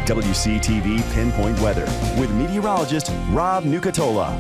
WCTV Pinpoint Weather with meteorologist Rob Nucatola.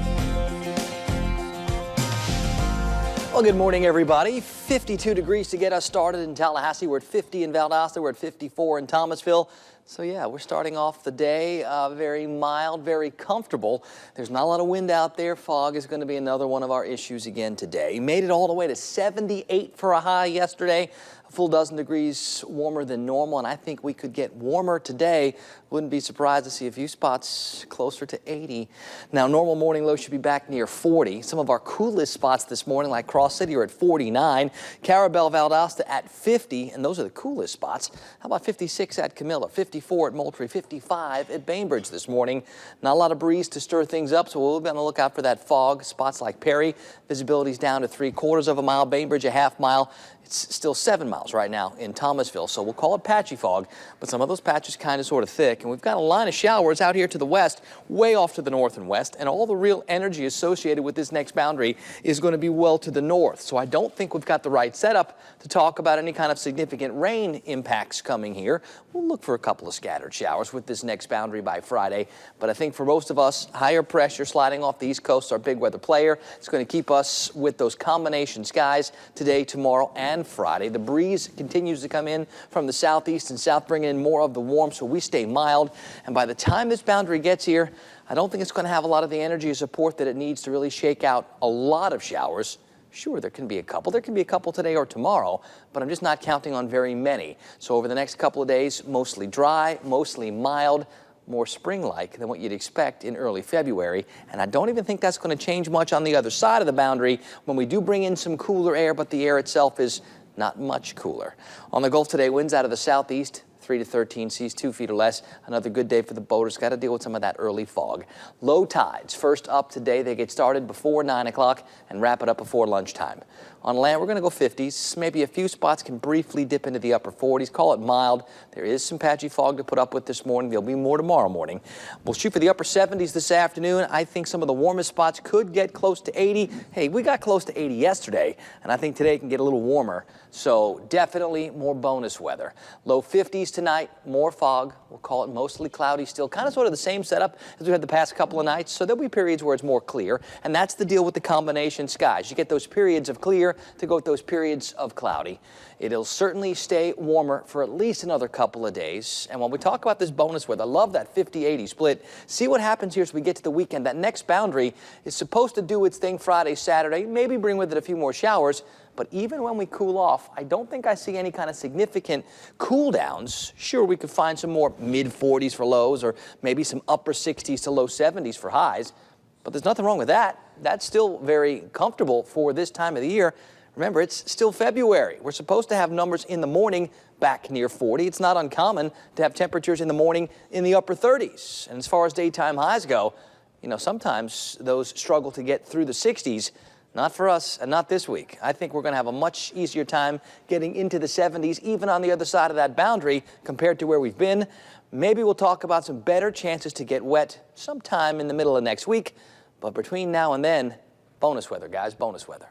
Well, good morning, everybody. 52 degrees to get us started in Tallahassee. We're at 50 in Valdosta. We're at 54 in Thomasville. So, yeah, we're starting off the day very mild, very comfortable. There's not a lot of wind out there. Fog is going to be another one of our issues again today. Made it all the way to 78 for a high yesterday. A full dozen degrees warmer than normal, and I think we could get warmer today. Wouldn't be surprised to see a few spots closer to 80. Now, normal morning low should be back near 40. Some of our coolest spots this morning, like Cross City, are at 49. Carabel, Valdosta at 50, and those are the coolest spots. How about 56 at Camilla, 54 at Moultrie, 55 at Bainbridge this morning. Not a lot of breeze to stir things up, so we'll be on the lookout for that fog. Spots like Perry, visibility's down to 3/4 of a mile. Bainbridge, a half mile. It's still 7 miles right now in Thomasville, so we'll call it patchy fog, but some of those patches kind of sort of thick. And we've got a line of showers out here to the west, way off to the north and west, and all the real energy associated with this next boundary is going to be well to the north. So I don't think we've got the right setup to talk about any kind of significant rain impacts coming here. We'll look for a couple of scattered showers with this next boundary by Friday, but I think for most of us, higher pressure sliding off the east coast, our big weather player. It's going to keep us with those combination skies today, tomorrow, and Friday. The breeze continues to come in from the southeast and south, bringing in more of the warm, so we stay mild. And by the time this boundary gets here, I don't think it's going to have a lot of the energy or support that it needs to really shake out a lot of showers. Sure, there can be a couple. There can be a couple today or tomorrow, but I'm just not counting on very many. So over the next couple of days, mostly dry, mostly mild, more spring-like than what you'd expect in early February. And I don't even think that's going to change much on the other side of the boundary when we do bring in some cooler air, but the air itself is not much cooler. On the Gulf today, winds out of the southeast, 3 to 13, seas 2 feet or less. Another good day for the boaters. Got to deal with some of that early fog. Low tides first up today. They get started before 9 o'clock and wrap it up before lunchtime. On land, we're going to go 50s. Maybe a few spots can briefly dip into the upper 40s. Call it mild. There is some patchy fog to put up with this morning. There'll be more tomorrow morning. We'll shoot for the upper 70s this afternoon. I think some of the warmest spots could get close to 80. Hey, we got close to 80 yesterday, and I think today can get a little warmer. So definitely more bonus weather. Low 50s tonight, more fog. We'll call it mostly cloudy still. Kind of sort of the same setup as we had the past couple of nights. So there'll be periods where it's more clear, and that's the deal with the combination skies. You get those periods of clear to go with those periods of cloudy. It'll certainly stay warmer for at least another couple of days. And when we talk about this bonus weather, I love that 50-80 split. See what happens here as we get to the weekend. That next boundary is supposed to do its thing Friday, Saturday, maybe bring with it a few more showers. But even when we cool off, I don't think I see any kind of significant cool downs. Sure, we could find some more mid-40s for lows or maybe some upper 60s to low 70s for highs. But there's nothing wrong with that. That's still very comfortable for this time of the year. Remember, it's still February. We're supposed to have numbers in the morning back near 40. It's not uncommon to have temperatures in the morning in the upper 30s. And as far as daytime highs go, you know, sometimes those struggle to get through the 60s. Not for us, and not this week. I think we're going to have a much easier time getting into the 70s, even on the other side of that boundary, compared to where we've been. Maybe we'll talk about some better chances to get wet sometime in the middle of next week. But between now and then, bonus weather, guys, bonus weather.